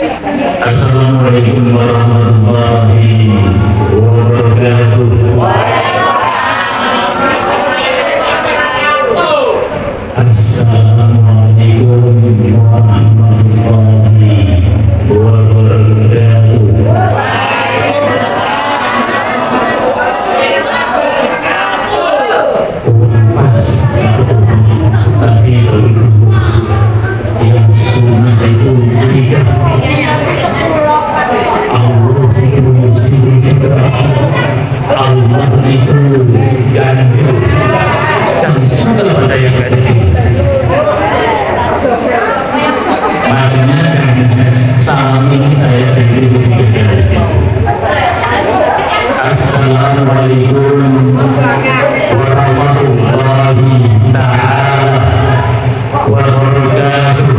Assalamualaikum warahmatullahi wabarakatuh. Assalamualaikum warahmatullahi wabarakatuh. Tadi yang sunnah itu tiga. Allah itu sifat, Allah itu ganjil, dan sudah ada yang ganjil. Makanya salam ini saya ganjil tiga kali. Assalamualaikum warahmatullahi ta'ala wabarakatuh.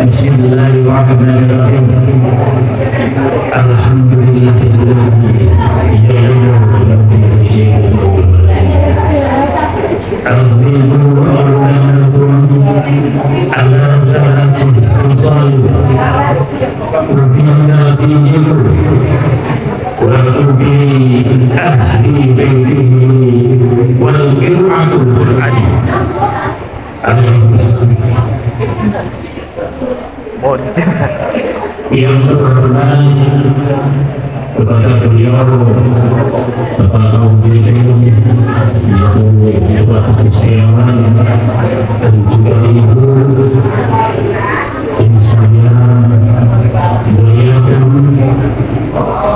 Bismillahirrahmanirrahim. Alhamdulillahilladzi yang terhormat kepada beliau Bapak Kabupaten yaitu Bapak Kristiawan dan juga Ibu yang saya muliakan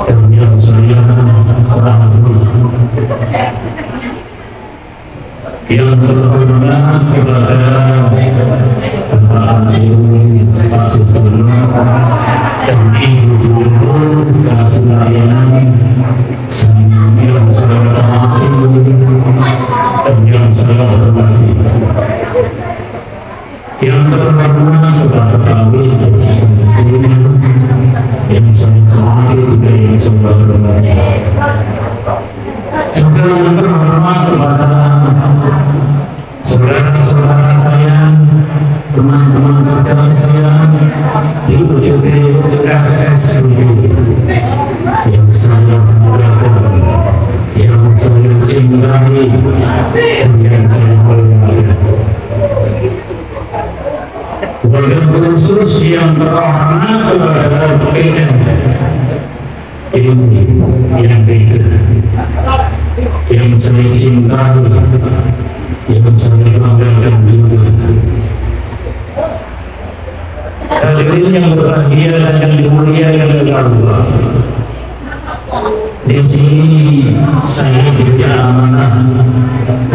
dan yang saya hormati, yang terhormat kepada Bapak Ibu Pak Sutono dan Ibu Gubernur Kasunayan yang saya hormati dan yang saya hormati, yang terhormat kepada kami yang saya hormati juga yang saya hormati, juga yang terhormat kepada saudara-saudara saya, teman-teman kerja saya di RSUD yang saya muliakan, yang saya cintai, dan yang saya hormati. Wabil khusus yang terhormat kepada PN ini yang beda, yang saya cintai, yang saya banggakan juga. Hadirin yang berbahagia dan yang dimuliakan oleh Allah, di sini saya diberi amanah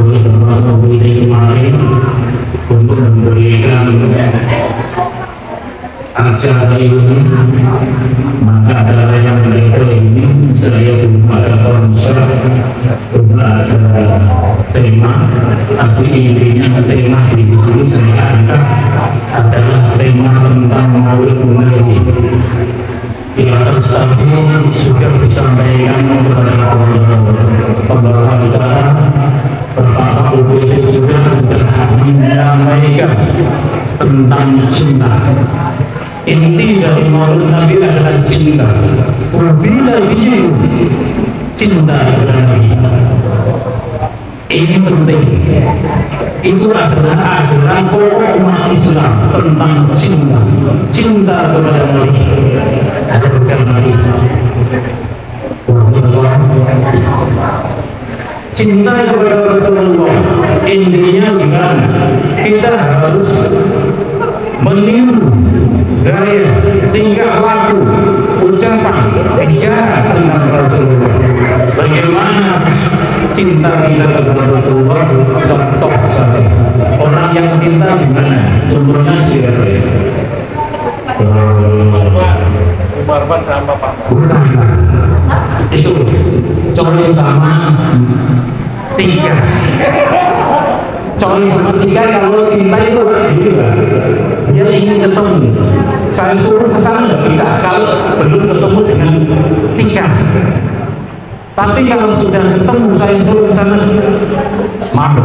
oleh Bapak Kapolri kemarin untuk memberikan acara ini. Maka acara yang berbeda ini saya belum ada konsep, belum ada tema, tapi intinya tema di sini saya angkat adalah tema tentang Maulid Nabi. Di atas tadi sudah disampaikan kepada pembawa acara, Bapak Kapolri juga sudah menyampaikan tentang cinta. Inti dari Maulid Nabi adalah cinta. Bila dia cinta kepada Nabi, ini penting. Itu adalah ajaran pokok umat Islam tentang cinta. Cinta kepada Nabi, ada bukan Nabi. Cinta kepada Rasulullah intinya dengan kita harus meniru gaya, tingkah laku, ucapan, bicara tentang Rasulullah. Bagaimana cinta kita kepada Rasulullah? Contoh saja, orang yang cinta gimana? Contohnya siapa ya? Barban sama Pak. Bukan, itu coli sama tiga. Coli sama tiga, kalau cinta itu gitu kan? Dia ingin ketemu, saya suruh ke sana nggak bisa kalau belum ketemu dengan tiga. Tapi kalau sudah ketemu, saya suruh ke sana, maaf,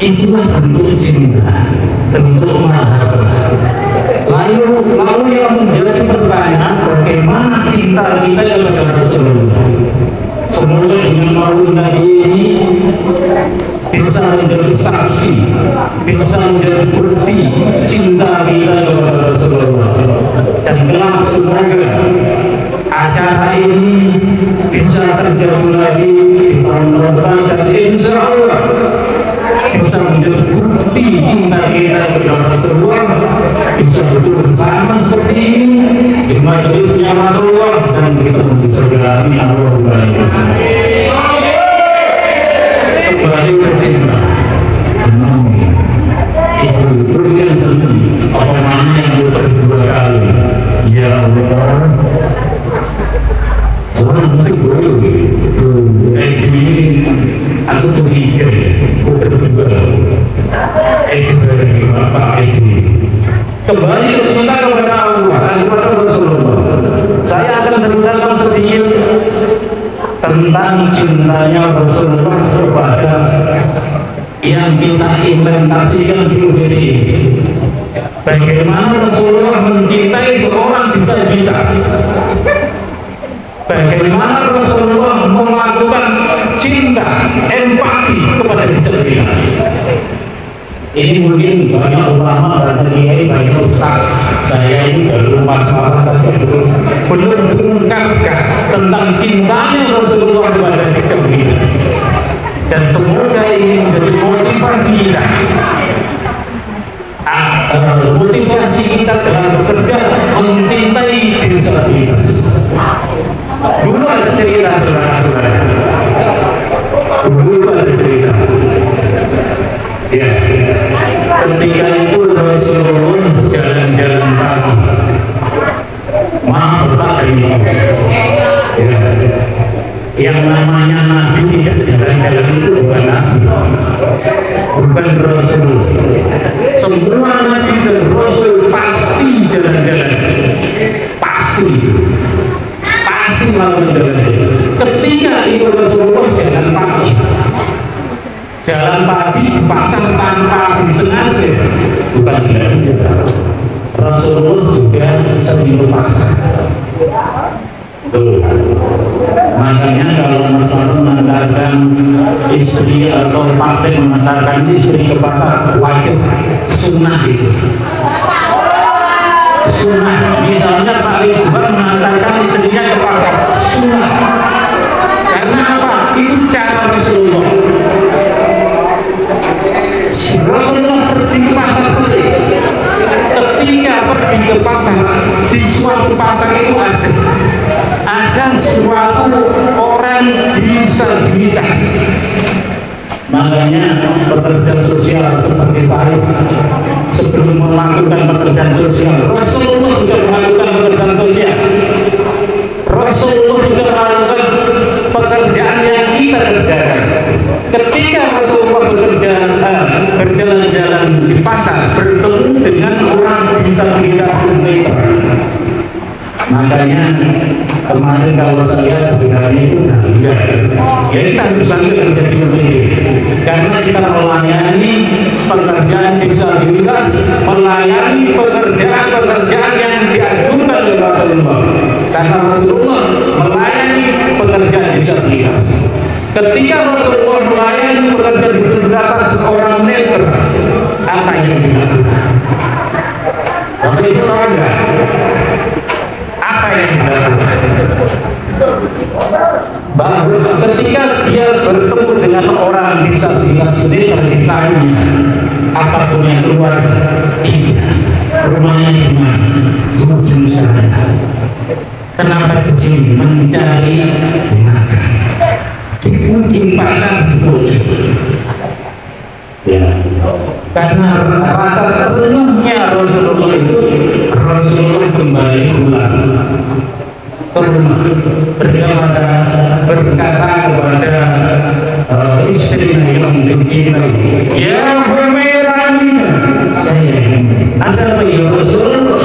itulah bentuk cinta, bentuk mahabbah. Lalu yang menjadi pertanyaan, bagaimana cinta kita kepada Rasulullah? Semoga dengan maulid Nabi ini bisa menjadi saksi, bisa menjadi bukti cinta kita kepada Rasulullah. Dan kelak semoga acara ini bisa terjadi lagi di tahun depan, dan insya Allah bisa menjadi bukti cinta kita kepada Rasulullah, bisa duduk bersama seperti ini di majelisnya Rasulullah, dan kita surga. Amin Allahumma amin. Kembali ke cinta, senang itu yang senang. Apa mana yang berdua kali? Ya Allah, orang masih boleh aku curiga berdua dari Bapak kembali ke cinta kepada Allah dan kepada Rasulullah. Saya akan ceritakan sedikit tentang cintanya Rasulullah kepada yang kita implementasikan di UGD. Bagaimana Rasulullah mencintai seorang disabilitas, bagaimana Rasulullah melakukan cinta, empati kepada disabilitas. Ini mungkin banyak ulama, banyak kiai, banyak ustaz. Saya ini baru masalah saja belum mengungkapkan tentang cintanya Rasulullah kepada disabilitas. Dan semoga ini menjadi motivasi kita, motivasi kita dalam bekerja mencintai disabilitas. Dulu ada cerita, saudara-saudara. Dulu ada cerita. Ya, ketika itu Rasulullah jalan-jalan pagi. Maaf Pak ini. Ya. Yang namanya Nabi tidak jalan-jalan itu bukan Nabi, bukan Rasul. Semua Nabi dan Rasul pasti jalan-jalan, pasti melakukan jalan-jalan. Ketika itu Rasulullah jalan pagi di pasar tanpa disengaja, bukan belanja. Rasulullah juga sering ke pasar. Tuh. Makanya kalau Rasulullah mengantarkan istri atau pakai mengantarkan istri ke pasar, wajib sunnah itu. Sunnah. Misalnya Pak Ridwan mengantarkan istrinya ke pasar, sunnah. Karena apa? Itu cara Rasulullah. Rasulullah pergi ke pasar sendiri. Ketika pergi ke pasar, di suatu pasar itu ada suatu orang disabilitas. Makanya pekerjaan sosial seperti saya, sebelum melakukan pekerjaan sosial, Rasulullah sudah melakukan pekerjaan sosial. Rasulullah sudah melakukan pekerjaan yang kita kerjakan. Ketika Rasulullah berjalan-jalan di pasar, bertemu dengan orang disabilitas meter. Makanya kemarin kalau saya sebenarnya itu bangga, ya kita harus bangga menjadi pemilik, karena kita melayani pekerjaan disabilitas, melayani pekerjaan yang diajukan oleh Rasulullah, karena Rasulullah melayani pekerjaan disabilitas. Ketika Rasulullah melayani pekerjaan disabilitas orang meter, apa yang dilakukan? Waktu itu tahu enggak? Apa yang dilakukan? Bahwa ketika dia bertemu dengan orang disabilitas sendiri, ditanya apapun yang keluar, tidak, rumahnya di mana? Di ujung sana. Kenapa ke sini? Mencari makan. Di ujung pasar di ujung. Ya, karena rasa terenyuhnya Rasulullah itu, Rasulullah kembali pulang ke rumah, berkata kepada istrinya yang dicintai, ya Humairah, saya ada apa ya Rasul?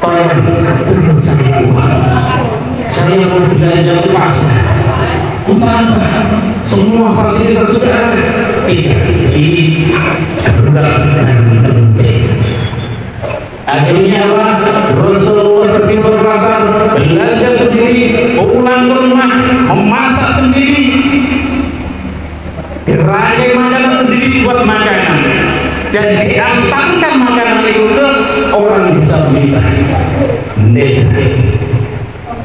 Tolong beri saya uang, saya mau belanja ke pasar. Entah apa, semua fasilitas sudah ada. Tidak, Gerai makanan sendiri buat makanan, dan diantarkan makanan itu ke orang disabilitas.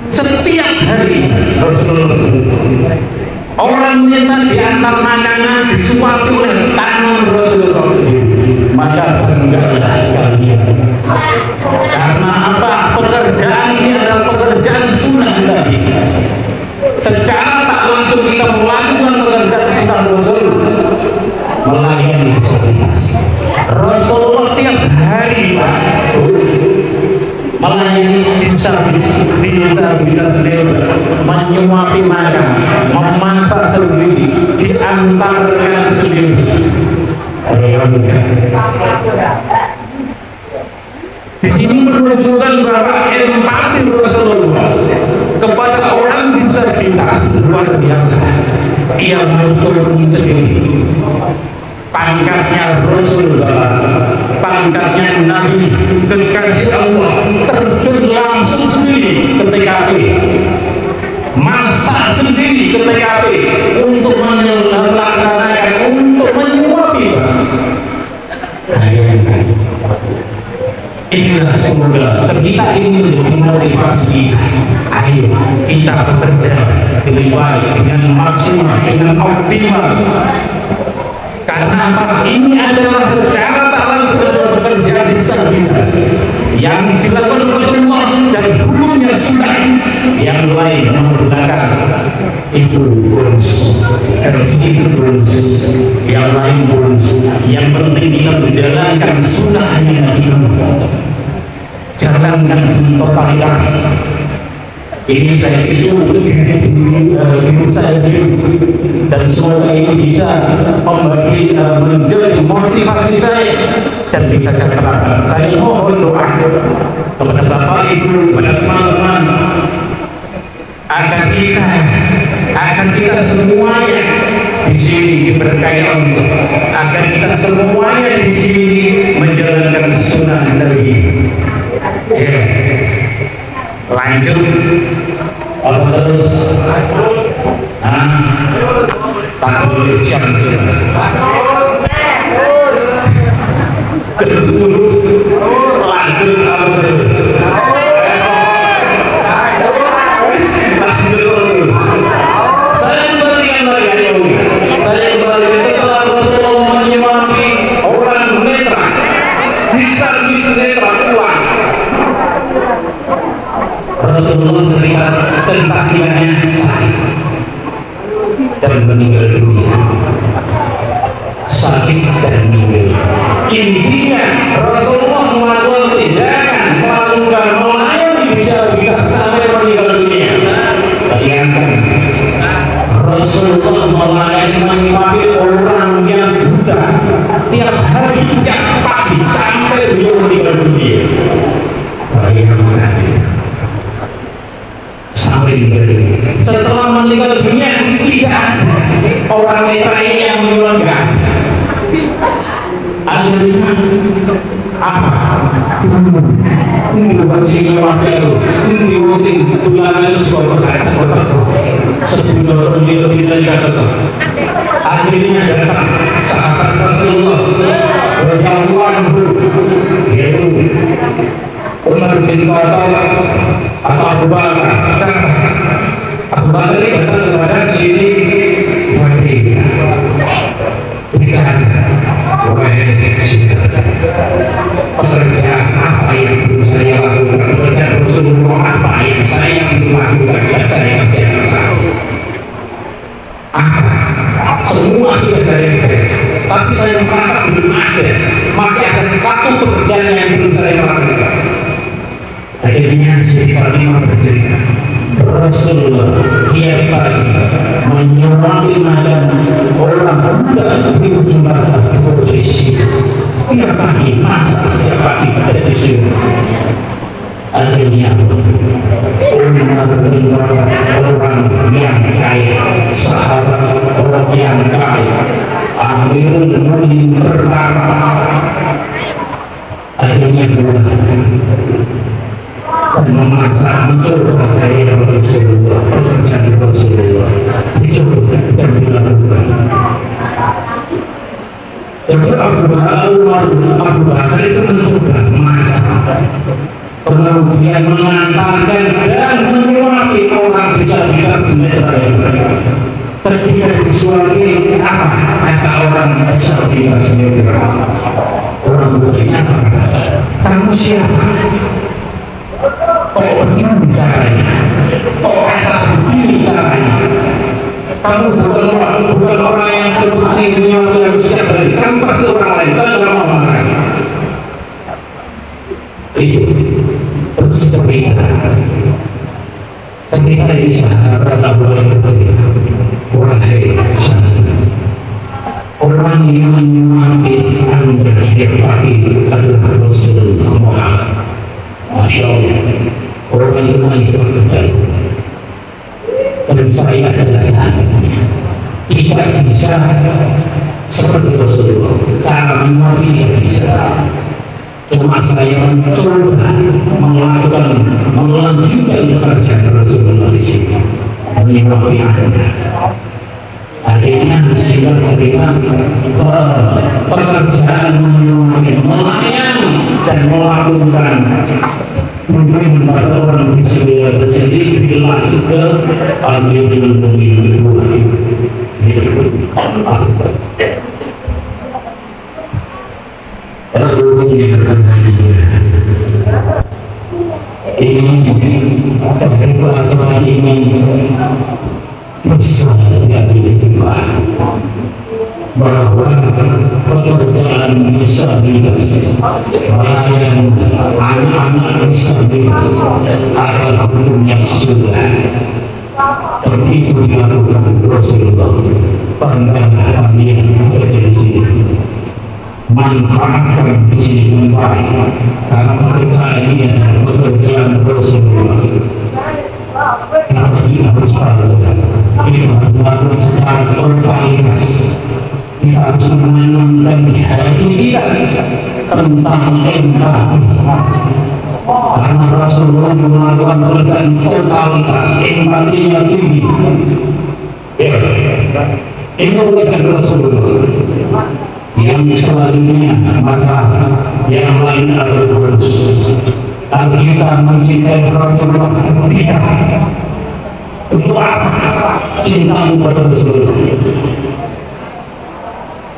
Setiap hari Rasulullah orang minta diantar makanan disuapkan oleh tangan Rasulullah sendiri, maka banggalah kalian. Karena apa? Pekerjaan ini adalah pekerjaan sunnah Nabi. Secara tak langsung kita melakukan pekerjaan sunnah Rasul, melayani disabilitas. Rasulullah tiap hari melayani disabilitas sendiri, menyuapi makan, memasak sendiri, diantarkan sendiri. Di sini menunjukkan bahwa empati Rasulullah kepada orang disabilitas luar biasa. Ia menuruni sendiri. Pangkatnya Rasulullah, pangkatnya Nabi, kekasih Allah, terjun langsung sendiri ke TKP, masak sendiri ke TKP untuk melaksanakan, untuk menyuapi. Inilah semoga kita ini menjadi motivasi. Ayo kita bekerja lebih baik, dengan maksimal, dengan optimal. Karena apa? Ini adalah secara tak langsung bekerja disabilitas yang dilakukan Rasulullah dan hukumnya sudah yang lain belakang itu bonus, itu bonus, yang lain bonus. Yang penting kita menjalankan sunnahnya Nabi, jalankan totalitas. Ini saya itu untuk diri saya sendiri, dan semoga ini bisa membagi menjadi motivasi saya dan bisa saya terapkan. Saya mohon doa kepada Bapak Ibu, kepada teman-teman, akan kita semuanya di sini diberkahi Allah, akan kita semuanya di sini menjalankan sunnah Nabi. Lanjut apa terus? Takbir syams. Terus lanjut apa terus? Saya kembalikan lagi, setelah Rasulullah menyemangati orang netra, disabilitas netra kuat. Rasulullah cerita tentang sikapnya sakit dan meninggal dunia, sakit dan meninggal. Intinya Rasulullah melakukan tindakan, melakukan melayani disabilitas sampai meninggal dunia. Bayangkan Rasulullah melayani menyikapi orang yang buta tiap hari, tiap pagi sampai beliau meninggal dunia. Bayangkan sampai meninggal dunia. Setelah meninggal dunia tidak ada orang netra ini yang meninggal. Akhirnya apa? Ini bersih wakil, ini bersih tulangan sekolah kata-kata. Sebelum lebih dari kata. Akhirnya datang sahabat Rasulullah radhiyallahu anhu, yaitu Umar bin Khattab atau Abu Bakar. Abu Bakar ini datang kepada sini Fatimah, bicara, wahai pekerjaan apa yang belum saya lakukan, pekerjaan Rasulullah apa yang saya belum lakukan dan saya kerjakan saat ini. Apa? Semua sudah saya kerjakan, tapi saya merasa belum ada, masih ada satu pekerjaan yang belum saya lakukan. Akhirnya Siti Fatimah bercerita, Rasulullah tiap pagi menyuapi makan orang buta di ujung pasar di posisi. Tiap pagi masak, setiap pagi ada di sini. Akhirnya Umar bin Khattab orang yang kaya, sahabat orang yang kaya, Amirul Mukminin pertama, akhirnya keluar dan memaksa mencoba gaya Rasulullah, pekerjaan Rasulullah, dicoba dan dilakukan. Coba Abu Bakar itu mencoba masak, kemudian mengantarkan dan menyuapi orang disabilitas semeterai. Ketika disuapi apa kata orang disabilitas semeterai? Orang bertanya, kamu siapa? Kok begini caranya? Kok kasar begini caranya? Kamu bukan orang yang seperti dunia yang setiap hari. Kamu pasti orang lain. Saya tidak mau makan. Itu terus cerita ini sahabat Abu Bakar cerita. Wahai sahabat, orang yang menyemati Anda tiap pagi adalah Rasulullah Muhammad. Masya Allah, orang yang mengistilahkan dan saya adalah sahabatnya. Tidak bisa seperti Rasulullah, cara menyuapi tidak bisa. Cuma saya mencoba melanjutkan pekerjaan Rasulullah di sini, menyuapi Anda. Akhirnya singkat cerita, pekerjaan menyuapi, melayani dan melakukan memberi kepada orang di sendiri dilanjut ke Amirul Mukminin kedua. Ini dari pelajaran ini bisa diambil bahwa pekerjaan disabilitas, melayani anak-anak disabilitas adalah hukumnya sudah, dan itu dilakukan Rasulullah. Banggalah kami yang bekerja di sini, manfaatkan di sini dengan baik, karena pekerjaan ini adalah pekerjaan Rasulullah. Kita harus tahu, ini harus dilakukan secara totalitas. Kita harus menanamkan di hati kita tentang empati, karena Rasulullah melakukan pekerjaan totalitas, empatinya tinggi. Ini pekerjaan Rasulullah. Yang selanjutnya masalah yang lain adalah harus kita mencintai Rasulullah. Tidak. Untuk apa cinta kepada Rasulullah?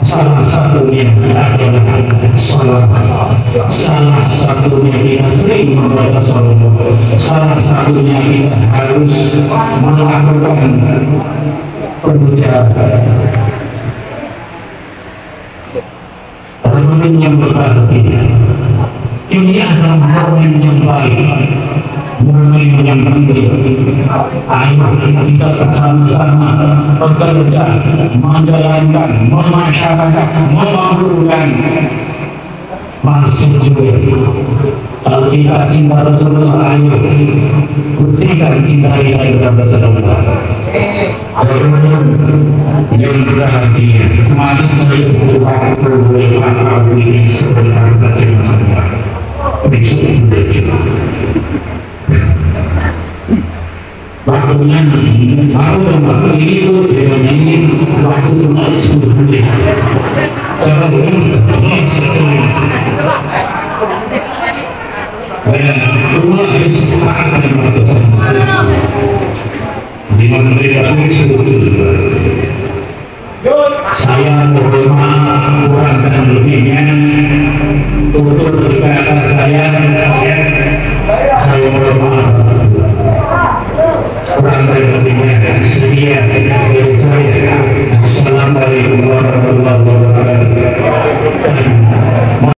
Salah satunya adalah salawat. Salah satunya kita sering membaca salawat. Salah satunya kita harus melakukan pembicaraan. Momen yang berbahagia ini adalah momen yang baik, momen yang penting. Ayo kita bersama-sama bekerja, menjalankan, memasyarakat, memakmurkan masjid juga. Kalau kita cinta Rasulullah, ayo buktikan cinta kita kepada Rasulullah. Yang berbahagia, mari saya waktu boleh maaf ini sebentar saja sebentar. Besok belajar. Waktunya waktu ini tuh dengan ini waktu cuma 10 menit. Jangan cuma harus sepakat dengan waktu di mana mereka ini setuju. Saya mohon maaf kurang dan lebihnya, tutur kata saya mohon maaf kurang dan lebihnya. Sekian dari saya. Assalamualaikum warahmatullahi wabarakatuh.